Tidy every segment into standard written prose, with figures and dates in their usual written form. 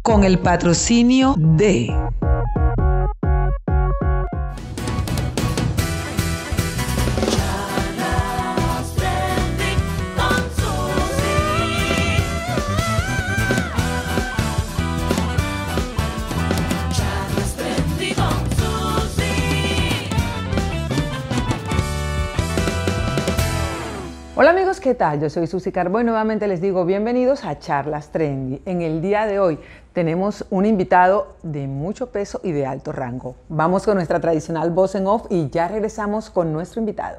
con el patrocinio de Hola amigos, ¿qué tal? Yo soy Susy Carbó y nuevamente les digo bienvenidos a Charlas Trendy. En el día de hoy tenemos un invitado de mucho peso y de alto rango. Vamos con nuestra tradicional voz en off y ya regresamos con nuestro invitado.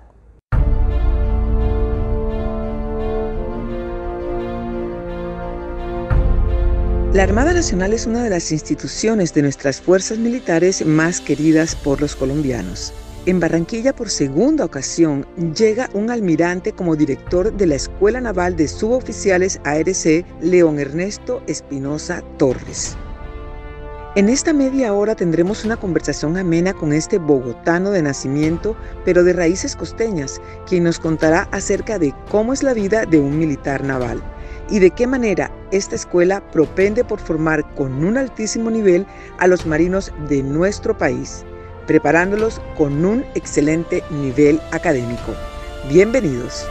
La Armada Nacional es una de las instituciones de nuestras fuerzas militares más queridas por los colombianos. En Barranquilla, por segunda ocasión, llega un almirante como director de la Escuela Naval de Suboficiales ARC, León Ernesto Espinosa Torres. En esta media hora tendremos una conversación amena con este bogotano de nacimiento, pero de raíces costeñas, quien nos contará acerca de cómo es la vida de un militar naval y de qué manera esta escuela propende por formar con un altísimo nivel a los marinos de nuestro país, preparándolos con un excelente nivel académico. Bienvenidos.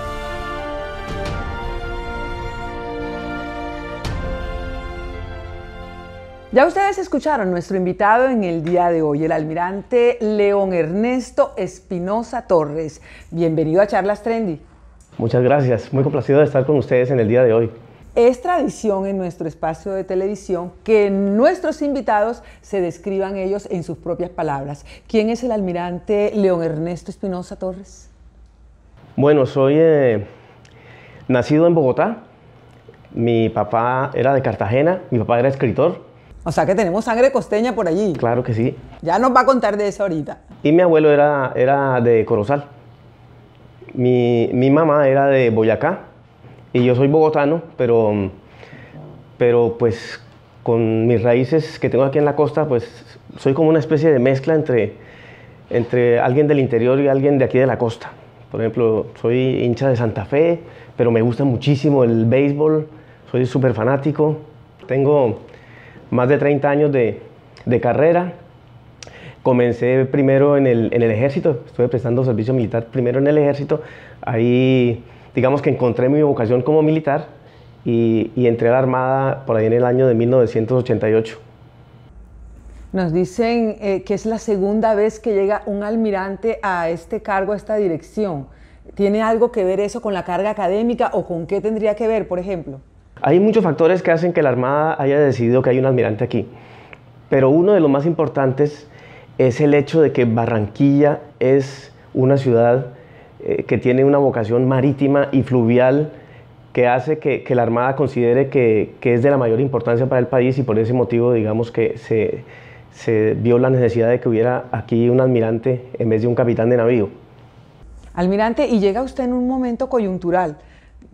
Ya ustedes escucharon nuestro invitado en el día de hoy, el almirante León Ernesto Espinosa Torres. Bienvenido a Charlas Trendy. Muchas gracias, muy complacido de estar con ustedes en el día de hoy. Es tradición en nuestro espacio de televisión que nuestros invitados se describan ellos en sus propias palabras. ¿Quién es el almirante León Ernesto Espinosa Torres? Bueno, soy nacido en Bogotá. Mi papá era de Cartagena, mi papá era escritor. O sea que tenemos sangre costeña por allí. Claro que sí. Ya nos va a contar de eso ahorita. Y mi abuelo era de Corozal. Mi mamá era de Boyacá. Y yo soy bogotano, pero pues con mis raíces que tengo aquí en la costa, pues soy como una especie de mezcla entre alguien del interior y alguien de aquí de la costa. Por ejemplo, soy hincha de Santa Fe, pero me gusta muchísimo el béisbol, soy súper fanático. Tengo más de 30 años de carrera. Comencé primero en el ejército, estuve prestando servicio militar primero en el ejército. Ahí digamos que encontré mi vocación como militar y entré a la Armada por ahí en el año de 1988. Nos dicen que es la segunda vez que llega un almirante a este cargo, a esta dirección. ¿Tiene algo que ver eso con la carga académica o con qué tendría que ver, por ejemplo? Hay muchos factores que hacen que la Armada haya decidido que hay un almirante aquí, pero uno de los más importantes es el hecho de que Barranquilla es una ciudad que tiene una vocación marítima y fluvial que hace que la Armada considere que es de la mayor importancia para el país, y por ese motivo digamos que se vio la necesidad de que hubiera aquí un almirante en vez de un capitán de navío. Almirante, y llega usted en un momento coyuntural.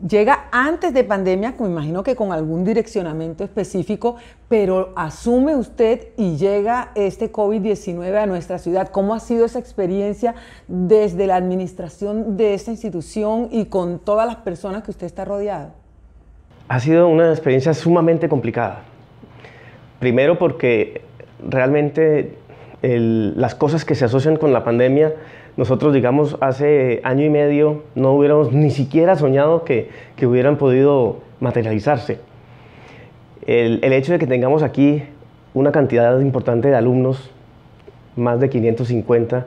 Llega antes de pandemia, me imagino que con algún direccionamiento específico, pero asume usted y llega este COVID-19 a nuestra ciudad. ¿Cómo ha sido esa experiencia desde la administración de esta institución y con todas las personas que usted está rodeado? Ha sido una experiencia sumamente complicada. Primero porque realmente las cosas que se asocian con la pandemia, nosotros, digamos, hace año y medio no hubiéramos ni siquiera soñado que hubieran podido materializarse. El hecho de que tengamos aquí una cantidad importante de alumnos, más de 550,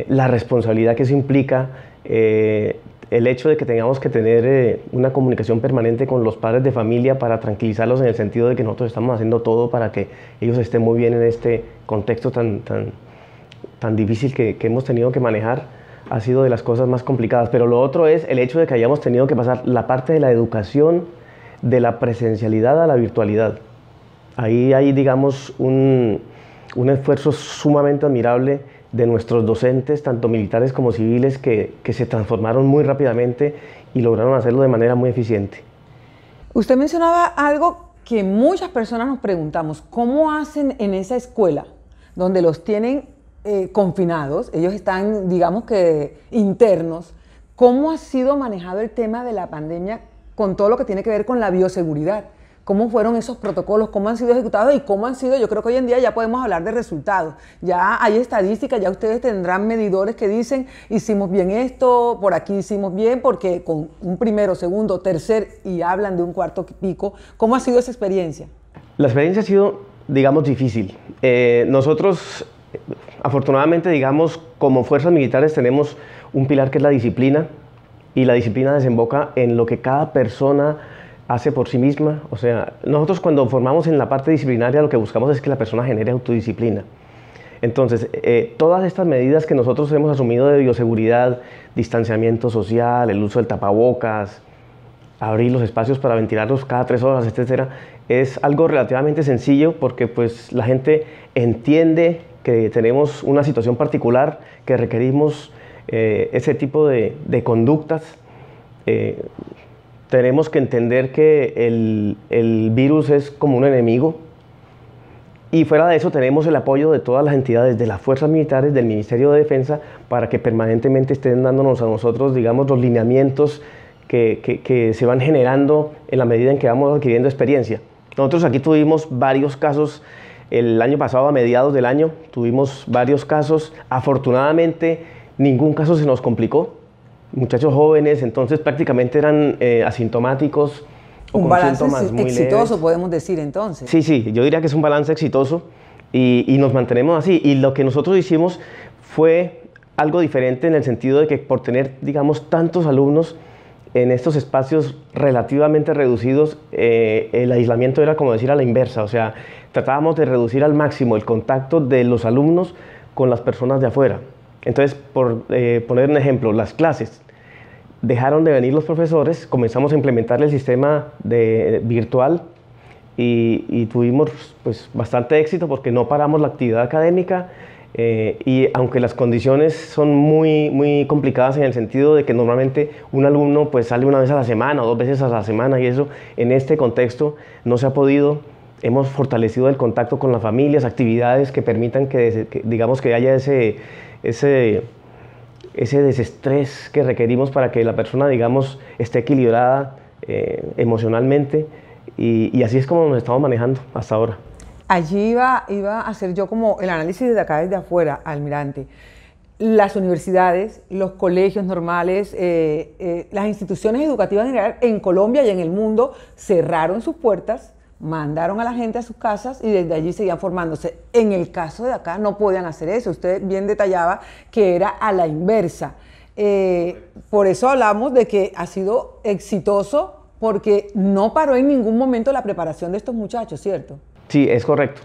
la responsabilidad que eso implica, el hecho de que tengamos que tener una comunicación permanente con los padres de familia para tranquilizarlos en el sentido de que nosotros estamos haciendo todo para que ellos estén muy bien en este contexto tan difícil que hemos tenido que manejar, ha sido de las cosas más complicadas. Pero lo otro es el hecho de que hayamos tenido que pasar la parte de la educación de la presencialidad a la virtualidad. Ahí hay, digamos, un esfuerzo sumamente admirable de nuestros docentes, tanto militares como civiles, que se transformaron muy rápidamente y lograron hacerlo de manera muy eficiente. Usted mencionaba algo que muchas personas nos preguntamos: ¿cómo hacen en esa escuela donde los tienen confinados? Ellos están, digamos que, internos. ¿Cómo ha sido manejado el tema de la pandemia con todo lo que tiene que ver con la bioseguridad? ¿Cómo fueron esos protocolos? ¿Cómo han sido ejecutados? Y cómo han sido, yo creo que hoy en día ya podemos hablar de resultados. Ya hay estadísticas, ya ustedes tendrán medidores que dicen, hicimos bien esto, por aquí hicimos bien, porque con un primero, segundo, tercer, y hablan de un cuarto pico. ¿Cómo ha sido esa experiencia? La experiencia ha sido, digamos, difícil. Nosotros, afortunadamente, digamos, como fuerzas militares tenemos un pilar que es la disciplina, y la disciplina desemboca en lo que cada persona hace por sí misma. O sea, nosotros cuando formamos en la parte disciplinaria lo que buscamos es que la persona genere autodisciplina. Entonces, todas estas medidas que nosotros hemos asumido de bioseguridad, distanciamiento social, el uso del tapabocas, abrir los espacios para ventilarlos cada 3 horas, etcétera, es algo relativamente sencillo porque pues la gente entiende que tenemos una situación particular, que requerimos ese tipo de conductas. Tenemos que entender que el virus es como un enemigo, y fuera de eso tenemos el apoyo de todas las entidades, de las fuerzas militares, del Ministerio de Defensa, para que permanentemente estén dándonos a nosotros, digamos, los lineamientos que se van generando en la medida en que vamos adquiriendo experiencia. Nosotros aquí tuvimos varios casos. El año pasado, a mediados del año, tuvimos varios casos. Afortunadamente, ningún caso se nos complicó. Muchachos jóvenes, entonces prácticamente eran asintomáticos o un con síntomas muy exitoso, leves. podemos decir entonces. Sí, sí, yo diría que es un balance exitoso y nos mantenemos así. Y lo que nosotros hicimos fue algo diferente en el sentido de que por tener, digamos, tantos alumnos en estos espacios relativamente reducidos, el aislamiento era como decir a la inversa. O sea, tratábamos de reducir al máximo el contacto de los alumnos con las personas de afuera. Entonces, por poner un ejemplo, las clases, dejaron de venir los profesores, comenzamos a implementar el sistema virtual y tuvimos pues, bastante éxito porque no paramos la actividad académica, y aunque las condiciones son muy complicadas en el sentido de que normalmente un alumno pues, sale una vez a la semana o 2 veces a la semana, y eso en este contexto no se ha podido. Hemos fortalecido el contacto con las familias, actividades que permitan que digamos que haya ese desestrés que requerimos para que la persona, digamos, esté equilibrada emocionalmente, y así es como nos estamos manejando hasta ahora. Allí iba a hacer yo como el análisis desde acá, desde afuera, almirante. Las universidades, los colegios normales, las instituciones educativas en general en Colombia y en el mundo cerraron sus puertas, mandaron a la gente a sus casas y desde allí seguían formándose. En el caso de acá no podían hacer eso. Usted bien detallaba que era a la inversa. Por eso hablamos de que ha sido exitoso, porque no paró en ningún momento la preparación de estos muchachos, ¿cierto? Sí, es correcto.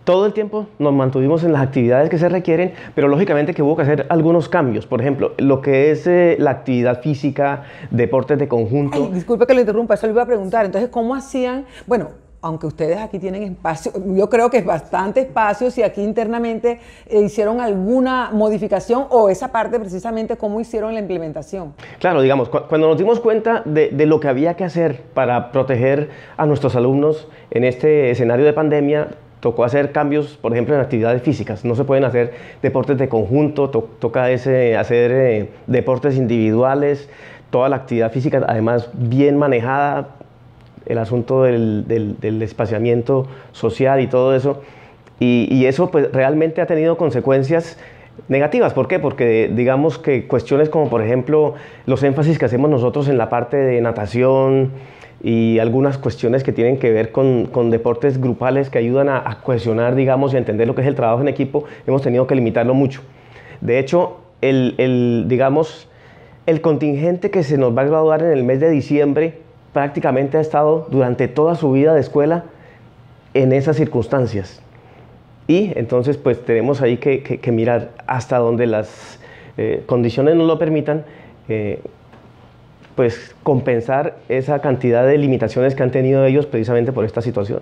Todo el tiempo nos mantuvimos en las actividades que se requieren, pero lógicamente que hubo que hacer algunos cambios. Por ejemplo, lo que es la actividad física, deportes de conjunto. Ay, disculpe que lo interrumpa, eso le iba a preguntar. Entonces, ¿cómo hacían? Bueno, aunque ustedes aquí tienen espacio, yo creo que es bastante espacio, si aquí internamente hicieron alguna modificación, o esa parte precisamente, ¿cómo hicieron la implementación? Claro, digamos, cuando nos dimos cuenta de lo que había que hacer para proteger a nuestros alumnos en este escenario de pandemia, tocó hacer cambios, por ejemplo, en actividades físicas. No se pueden hacer deportes de conjunto, toca hacer deportes individuales, toda la actividad física además bien manejada, el asunto del espaciamiento social y todo eso, y eso pues realmente ha tenido consecuencias negativas. ¿Por qué? Porque digamos que cuestiones como por ejemplo los énfasis que hacemos nosotros en la parte de natación y algunas cuestiones que tienen que ver con deportes grupales que ayudan a cohesionar, digamos, y a entender lo que es el trabajo en equipo, hemos tenido que limitarlo mucho. De hecho, digamos, el contingente que se nos va a graduar en el mes de diciembre prácticamente ha estado durante toda su vida de escuela en esas circunstancias. Y entonces pues tenemos ahí que mirar hasta donde las condiciones nos lo permitan, pues compensar esa cantidad de limitaciones que han tenido ellos precisamente por esta situación.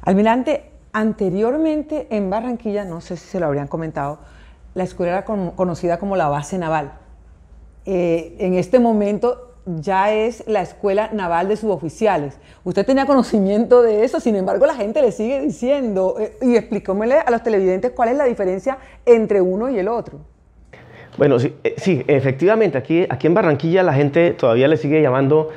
Almirante, anteriormente en Barranquilla, no sé si se lo habrían comentado, la escuela era conocida como la base naval. En este momento ya es la Escuela Naval de Suboficiales. Usted tenía conocimiento de eso, sin embargo la gente le sigue diciendo, y explíquemele a los televidentes cuál es la diferencia entre uno y el otro. Bueno, sí, efectivamente, aquí en Barranquilla la gente todavía le sigue llamando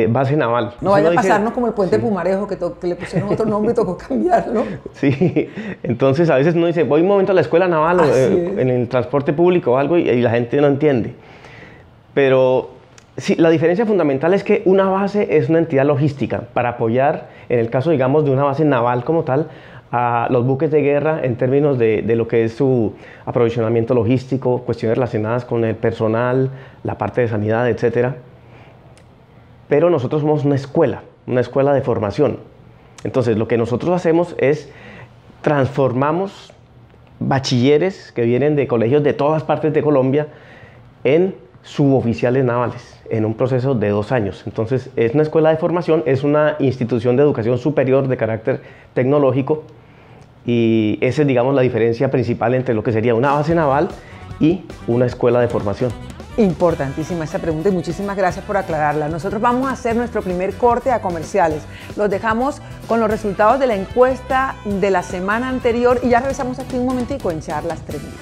base naval. No vaya a pasarnos como el puente Pumarejo, que le pusieron otro nombre y tocó cambiarlo. Sí, entonces a veces uno dice, voy un momento a la escuela naval en el transporte público o algo y la gente no entiende. Pero sí, la diferencia fundamental es que una base es una entidad logística para apoyar, en el caso, digamos, de una base naval como tal, a los buques de guerra en términos de lo que es su aprovisionamiento logístico, cuestiones relacionadas con el personal, la parte de sanidad, etcétera. Pero nosotros somos una escuela de formación. Entonces, lo que nosotros hacemos es transformamos bachilleres que vienen de colegios de todas partes de Colombia en suboficiales navales, en un proceso de 2 años. Entonces, es una escuela de formación, es una institución de educación superior de carácter tecnológico y esa es, digamos, la diferencia principal entre lo que sería una base naval y una escuela de formación. Importantísima esa pregunta y muchísimas gracias por aclararla. Nosotros vamos a hacer nuestro primer corte a comerciales. Los dejamos con los resultados de la encuesta de la semana anterior y ya regresamos aquí un momentico en Charlas Trending.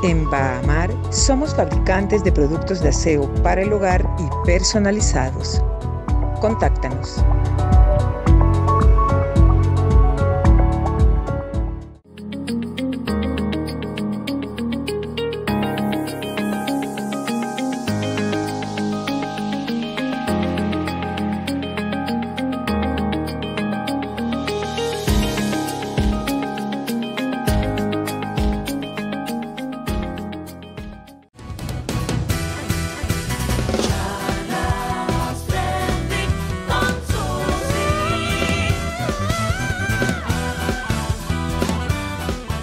En Bahamar somos fabricantes de productos de aseo para el hogar y personalizados. Contáctanos.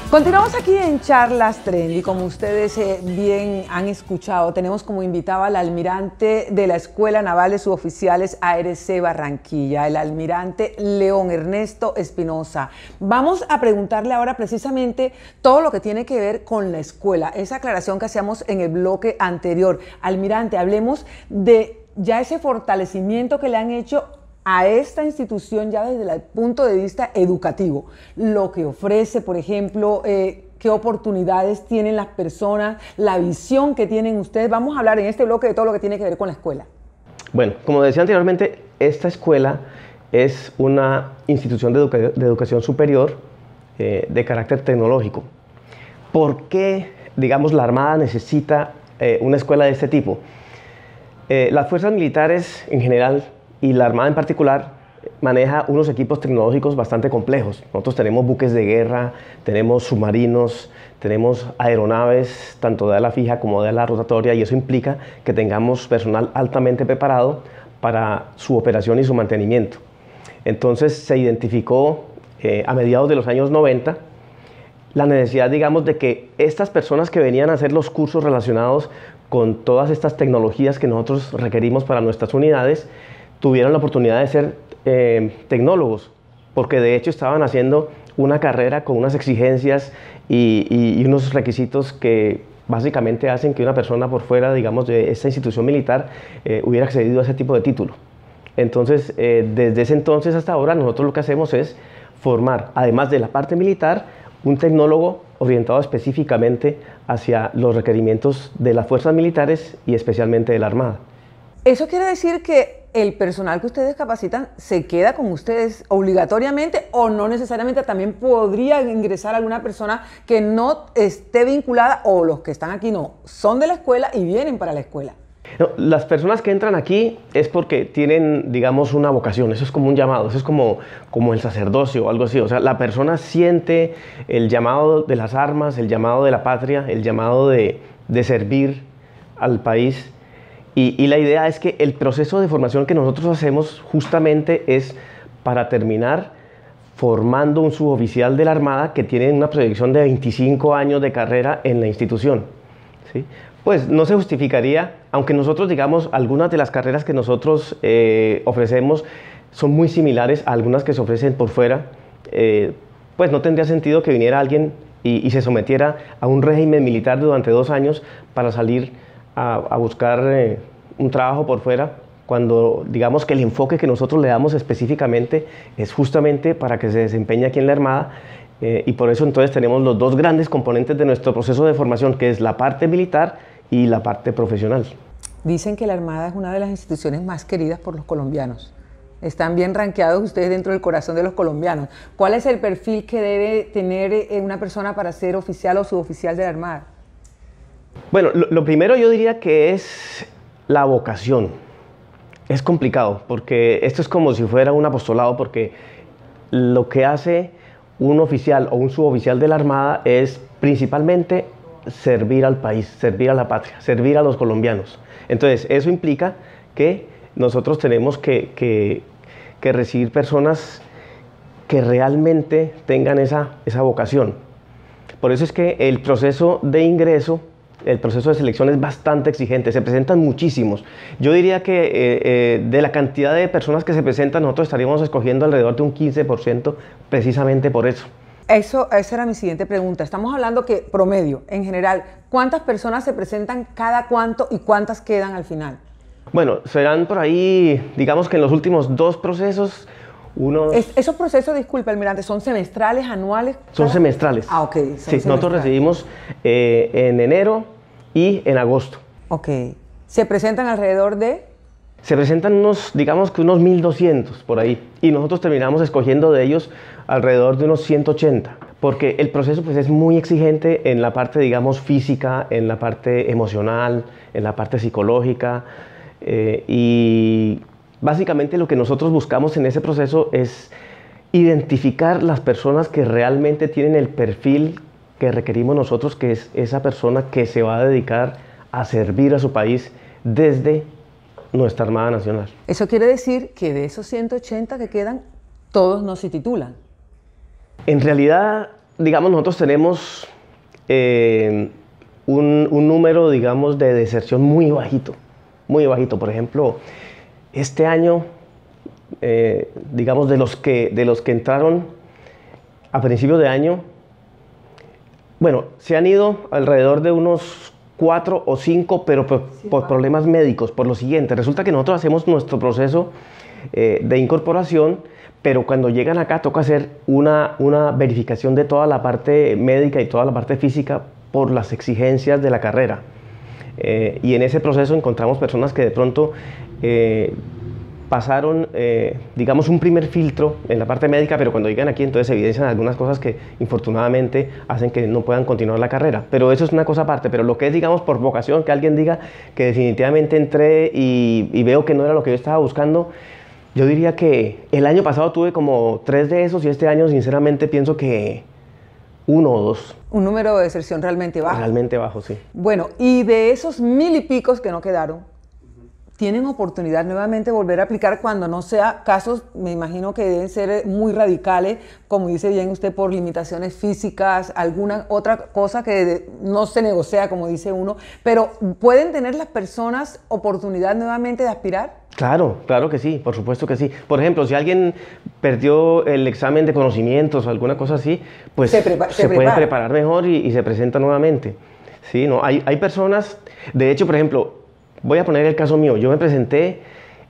Continuamos aquí en Charlas Trending y como ustedes bien han escuchado, tenemos como invitado al almirante de la Escuela Naval de Suboficiales ARC Barranquilla, el almirante León Ernesto Espinosa. Vamos a preguntarle ahora precisamente todo lo que tiene que ver con la escuela, esa aclaración que hacíamos en el bloque anterior. Almirante, hablemos de ya ese fortalecimiento que le han hecho a esta institución ya desde el punto de vista educativo, lo que ofrece, por ejemplo, qué oportunidades tienen las personas, la visión que tienen ustedes. Vamos a hablar en este bloque de todo lo que tiene que ver con la escuela. Bueno, como decía anteriormente, esta escuela es una institución de educación superior de carácter tecnológico. ¿Por qué, digamos, la Armada necesita una escuela de este tipo? Las fuerzas militares en general y la Armada en particular maneja unos equipos tecnológicos bastante complejos. Nosotros tenemos buques de guerra, tenemos submarinos, tenemos aeronaves, tanto de ala fija como de ala rotatoria, y eso implica que tengamos personal altamente preparado para su operación y su mantenimiento. Entonces se identificó a mediados de los años 90 la necesidad, digamos, de que estas personas que venían a hacer los cursos relacionados con todas estas tecnologías que nosotros requerimos para nuestras unidades, tuvieron la oportunidad de ser tecnólogos, porque de hecho estaban haciendo una carrera con unas exigencias y unos requisitos que básicamente hacen que una persona por fuera, digamos, de esta institución militar hubiera accedido a ese tipo de título. Entonces, desde ese entonces hasta ahora, nosotros lo que hacemos es formar, además de la parte militar, un tecnólogo orientado específicamente hacia los requerimientos de las fuerzas militares y especialmente de la Armada. ¿Eso quiere decir que el personal que ustedes capacitan se queda con ustedes obligatoriamente o no necesariamente? También podría ingresar alguna persona que no esté vinculada, o los que están aquí no, son de la escuela y vienen para la escuela. No, las personas que entran aquí es porque tienen, digamos, una vocación. Eso es como un llamado, eso es como el sacerdocio o algo así. O sea, la persona siente el llamado de las armas, el llamado de la patria, el llamado de servir al país. Y la idea es que el proceso de formación que nosotros hacemos justamente es para terminar formando un suboficial de la Armada que tiene una proyección de 25 años de carrera en la institución, ¿sí? Pues no se justificaría, aunque nosotros, digamos, algunas de las carreras que nosotros ofrecemos son muy similares a algunas que se ofrecen por fuera, pues no tendría sentido que viniera alguien y se sometiera a un régimen militar durante 2 años para salir a buscar un trabajo por fuera, cuando digamos que el enfoque que nosotros le damos específicamente es justamente para que se desempeñe aquí en la Armada, y por eso entonces tenemos los dos grandes componentes de nuestro proceso de formación, que es la parte militar y la parte profesional. Dicen que la Armada es una de las instituciones más queridas por los colombianos. Están bien rankeados ustedes dentro del corazón de los colombianos. ¿Cuál es el perfil que debe tener una persona para ser oficial o suboficial de la Armada? Bueno, lo primero yo diría que es la vocación. Es complicado, porque esto es como si fuera un apostolado, porque lo que hace un oficial o un suboficial de la Armada es principalmente servir al país, servir a la patria, servir a los colombianos. Entonces, eso implica que nosotros tenemos que recibir personas que realmente tengan esa vocación. Por eso es que el proceso de ingreso, el proceso de selección es bastante exigente, se presentan muchísimos. Yo diría que de la cantidad de personas que se presentan, nosotros estaríamos escogiendo alrededor de un 15% precisamente por eso. Esa era mi siguiente pregunta. Estamos hablando que promedio, en general, ¿cuántas personas se presentan cada cuánto y cuántas quedan al final? Bueno, serán por ahí, digamos que en los últimos 2 procesos, unos... Esos procesos, disculpe, almirante, ¿son semestrales, anuales? Son semestrales. Ah, ok. Sí, nosotros recibimos en enero y en agosto. Ok. ¿Se presentan alrededor de...? Se presentan unos, digamos que unos 1.200 por ahí, y nosotros terminamos escogiendo de ellos alrededor de unos 180, porque el proceso pues es muy exigente en la parte, digamos, física, en la parte emocional, en la parte psicológica, y básicamente lo que nosotros buscamos en ese proceso es identificar las personas que realmente tienen el perfil que requerimos nosotros, que es esa persona que se va a dedicar a servir a su país desde nuestra Armada Nacional. Eso quiere decir que de esos 180 que quedan, todos no se titulan. En realidad, digamos, nosotros tenemos un número, digamos, de deserción muy bajito, muy bajito. Por ejemplo, este año, digamos, de los que entraron a principios de año, bueno, se han ido alrededor de unos 4 o 5, pero por problemas médicos, por lo siguiente. Resulta que nosotros hacemos nuestro proceso de incorporación, pero cuando llegan acá toca hacer una verificación de toda la parte médica y toda la parte física por las exigencias de la carrera. Y en ese proceso encontramos personas que de pronto pasaron, digamos, un primer filtro en la parte médica, pero cuando llegan aquí entonces evidencian algunas cosas que infortunadamente hacen que no puedan continuar la carrera. Pero eso es una cosa aparte, pero lo que es, digamos, por vocación, que alguien diga que definitivamente entré y veo que no era lo que yo estaba buscando, yo diría que el año pasado tuve como 3 de esos y este año sinceramente pienso que 1 o 2. Un número de deserción realmente bajo. Realmente bajo, sí. Bueno, y de esos 1000 y picos que no quedaron, ¿tienen oportunidad nuevamente de volver a aplicar cuando no sea casos, me imagino que deben ser muy radicales, como dice bien usted, por limitaciones físicas, alguna otra cosa que no se negocia, como dice uno, pero ¿pueden tener las personas oportunidad nuevamente de aspirar? Claro, claro que sí, por supuesto que sí. Por ejemplo, si alguien perdió el examen de conocimientos o alguna cosa así, pues se puede preparar mejor y se presenta nuevamente. Sí, no, hay personas, de hecho, por ejemplo, voy a poner el caso mío. Yo me presenté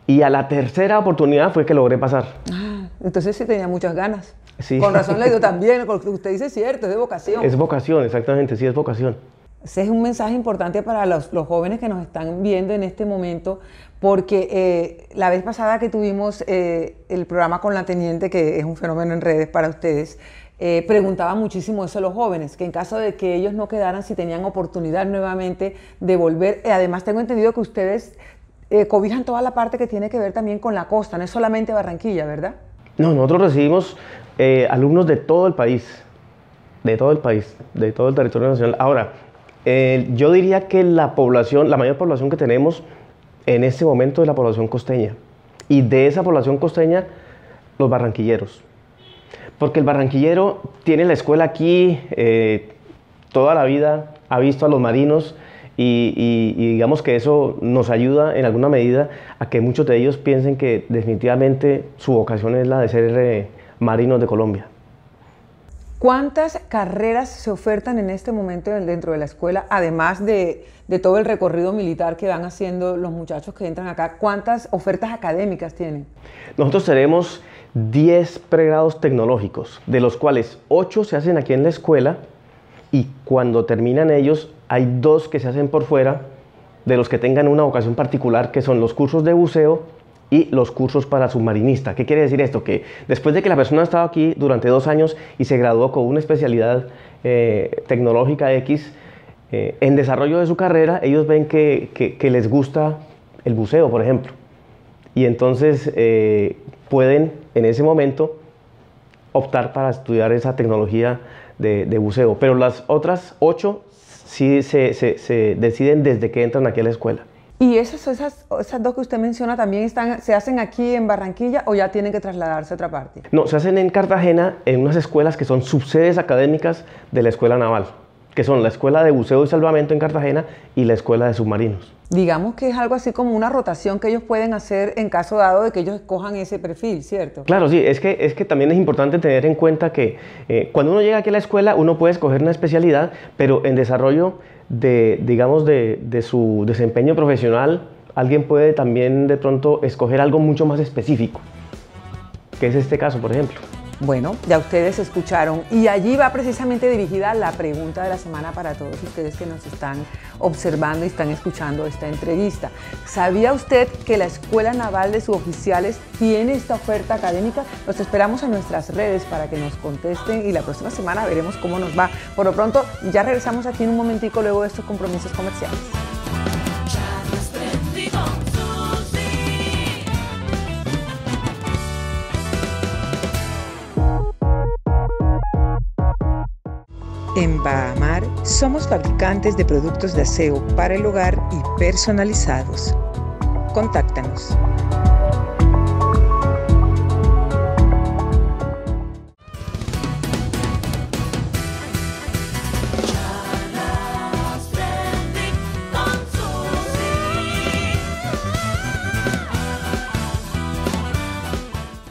y a la 3ª oportunidad fue que logré pasar. Ah, entonces sí tenía muchas ganas. Sí. Con razón le dio también, porque usted dice cierto, es de vocación. Es vocación, exactamente, sí, es vocación. Ese es un mensaje importante para los jóvenes que nos están viendo en este momento, porque la vez pasada que tuvimos el programa con la teniente, que es un fenómeno en redes para ustedes, preguntaba muchísimo eso a los jóvenes, que en caso de que ellos no quedaran, si tenían oportunidad nuevamente de volver. Además tengo entendido que ustedes cobijan toda la parte que tiene que ver también con la costa, no es solamente Barranquilla, ¿verdad? No, nosotros recibimos alumnos de todo el país, de todo el territorio nacional. Ahora, yo diría que la mayor población que tenemos en este momento es la población costeña, y de esa población costeña, los barranquilleros. Porque el barranquillero tiene la escuela aquí toda la vida, ha visto a los marinos y digamos que eso nos ayuda en alguna medida a que muchos de ellos piensen que definitivamente su vocación es la de ser marinos de Colombia. ¿Cuántas carreras se ofertan en este momento dentro de la escuela, además de todo el recorrido militar que van haciendo los muchachos que entran acá? ¿Cuántas ofertas académicas tienen? Nosotros tenemos 10 pregrados tecnológicos, de los cuales 8 se hacen aquí en la escuela y cuando terminan ellos hay 2 que se hacen por fuera, de los que tengan una vocación particular, que son los cursos de buceo y los cursos para submarinista. ¿Qué quiere decir esto? Que después de que la persona ha estado aquí durante 2 años y se graduó con una especialidad tecnológica X, en desarrollo de su carrera, ellos ven que les gusta el buceo, por ejemplo. Y entonces pueden en ese momento optar para estudiar esa tecnología de buceo. Pero las otras 8 sí se deciden desde que entran aquí a la escuela. ¿Y esas 2 que usted menciona también se hacen aquí en Barranquilla o ya tienen que trasladarse a otra parte? No, se hacen en Cartagena en unas escuelas que son subsedes académicas de la Escuela Naval, que son la Escuela de Buceo y Salvamento en Cartagena y la Escuela de Submarinos. Digamos que es algo así como una rotación que ellos pueden hacer en caso dado de que ellos escojan ese perfil, ¿cierto? Claro, sí, es que también es importante tener en cuenta que cuando uno llega aquí a la escuela uno puede escoger una especialidad, pero en desarrollo de su desempeño profesional, alguien puede también de pronto escoger algo mucho más específico, que es este caso, por ejemplo. Bueno, ya ustedes escucharon y allí va precisamente dirigida la pregunta de la semana para todos ustedes que nos están observando y están escuchando esta entrevista. ¿Sabía usted que la Escuela Naval de Suboficiales tiene esta oferta académica? Los esperamos en nuestras redes para que nos contesten y la próxima semana veremos cómo nos va. Por lo pronto, ya regresamos aquí en un momentico luego de estos compromisos comerciales. En Bahamar somos fabricantes de productos de aseo para el hogar y personalizados. Contáctanos.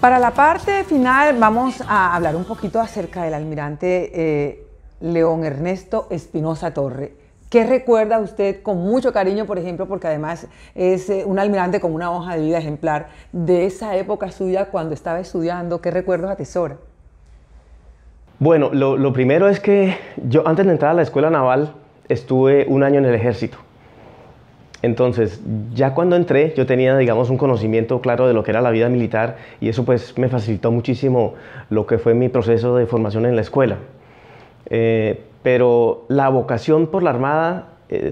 Para la parte final vamos a hablar un poquito acerca del almirante León Ernesto Espinosa Torre. ¿Qué recuerda usted con mucho cariño, por ejemplo, porque además es un almirante con una hoja de vida ejemplar de esa época suya cuando estaba estudiando? ¿Qué recuerdos atesora? Bueno, lo primero es que yo antes de entrar a la escuela naval estuve 1 año en el ejército. Entonces, ya cuando entré, yo tenía, digamos, un conocimiento claro de lo que era la vida militar y eso pues me facilitó muchísimo lo que fue mi proceso de formación en la escuela. Pero la vocación por la Armada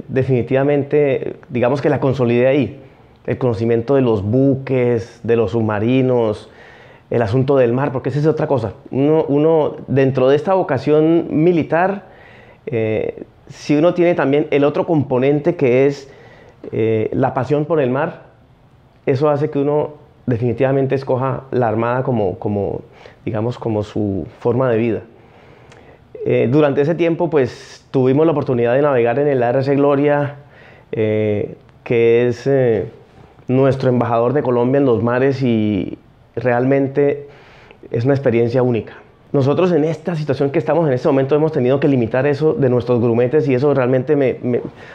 definitivamente, digamos que la consolidé ahí. El conocimiento de los buques, de los submarinos, el asunto del mar, porque esa es otra cosa. Uno dentro de esta vocación militar, si uno tiene también el otro componente que es la pasión por el mar, eso hace que uno definitivamente escoja la Armada digamos, como su forma de vida. Durante ese tiempo pues tuvimos la oportunidad de navegar en el ARC Gloria, que es nuestro embajador de Colombia en los mares y realmente es una experiencia única. Nosotros en esta situación que estamos en este momento hemos tenido que limitar eso de nuestros grumetes y eso realmente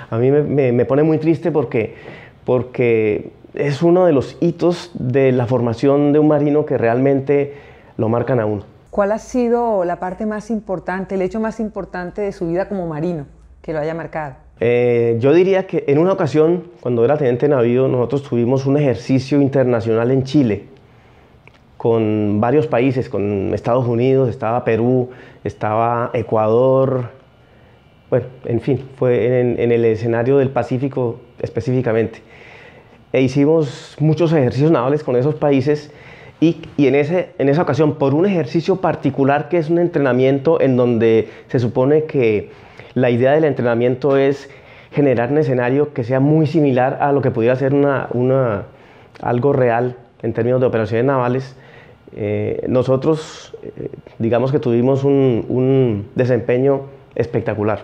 a mí me pone muy triste porque es uno de los hitos de la formación de un marino que realmente lo marcan a uno. ¿Cuál ha sido la parte más importante, el hecho más importante de su vida como marino que lo haya marcado? Yo diría que en una ocasión, cuando era teniente de navío, nosotros tuvimos un ejercicio internacional en Chile con varios países, con Estados Unidos, estaba Perú, estaba Ecuador, bueno, en fin, fue en el escenario del Pacífico específicamente. E hicimos muchos ejercicios navales con esos países y en esa ocasión, por un ejercicio particular que es un entrenamiento en donde se supone que la idea del entrenamiento es generar un escenario que sea muy similar a lo que pudiera ser algo real en términos de operaciones navales, nosotros digamos que tuvimos un desempeño espectacular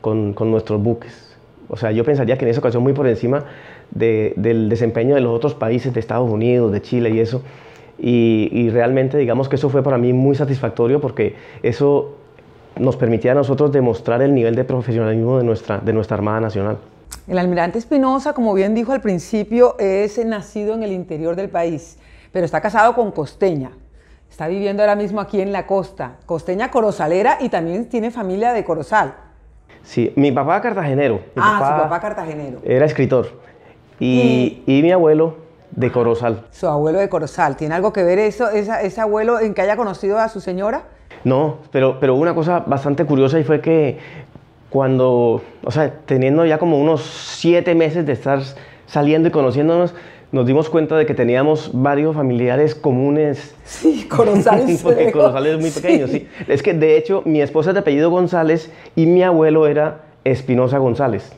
con nuestros buques. O sea, yo pensaría que en esa ocasión muy por encima del desempeño de los otros países, de Estados Unidos, de Chile y eso, y realmente digamos que eso fue para mí muy satisfactorio porque eso nos permitía a nosotros demostrar el nivel de profesionalismo de nuestra Armada Nacional. El almirante Espinosa, como bien dijo al principio, es nacido en el interior del país, pero está casado con costeña. Está viviendo ahora mismo aquí en la costa, costeña corozalera, y también tiene familia de Corozal. Sí, mi papá cartagenero. Su papá cartagenero. Era escritor. Y mi abuelo de Corozal. Su abuelo de Corozal. ¿Tiene algo que ver ese abuelo en que haya conocido a su señora? No, pero hubo una cosa bastante curiosa y fue que cuando, o sea, teniendo ya como unos 7 meses de estar saliendo y conociéndonos, nos dimos cuenta de que teníamos varios familiares comunes. Sí, Corozal. Porque Corozal es muy pequeño, sí. Es que de hecho mi esposa es de apellido González y mi abuelo era Espinosa González.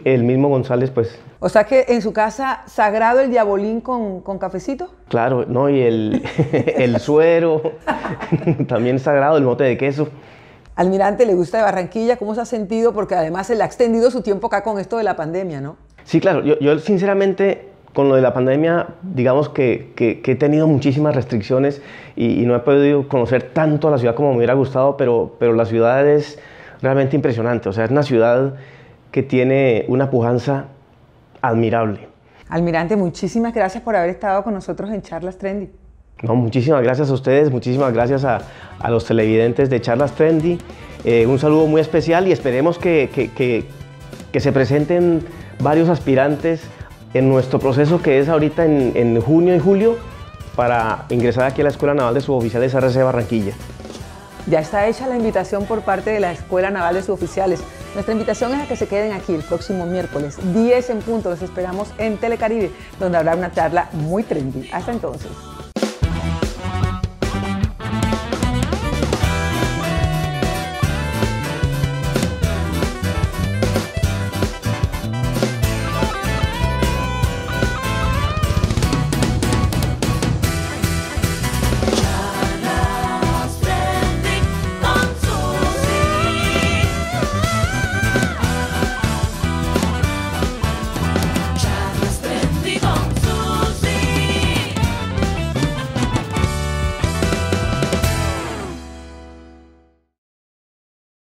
Okay. El mismo González, pues. O sea que en su casa, sagrado el diabolín con cafecito. Claro, ¿no? Y el suero, también sagrado, el mote de queso. Almirante, ¿le gusta de Barranquilla? ¿Cómo se ha sentido? Porque además se le ha extendido su tiempo acá con esto de la pandemia, ¿no? Sí, claro. Yo sinceramente, con lo de la pandemia, digamos que he tenido muchísimas restricciones y no he podido conocer tanto a la ciudad como me hubiera gustado, pero la ciudad es realmente impresionante. O sea, es una ciudad que tiene una pujanza admirable. Almirante, muchísimas gracias por haber estado con nosotros en Charlas Trendy. No, muchísimas gracias a ustedes, muchísimas gracias a los televidentes de Charlas Trendy. Un saludo muy especial y esperemos que se presenten varios aspirantes en nuestro proceso que es ahorita en junio y julio para ingresar aquí a la Escuela Naval de Suboficiales RC Barranquilla. Ya está hecha la invitación por parte de la Escuela Naval de Suboficiales. Nuestra invitación es a que se queden aquí el próximo miércoles, 10 en punto. Los esperamos en Telecaribe, donde habrá una charla muy trendy. Hasta entonces.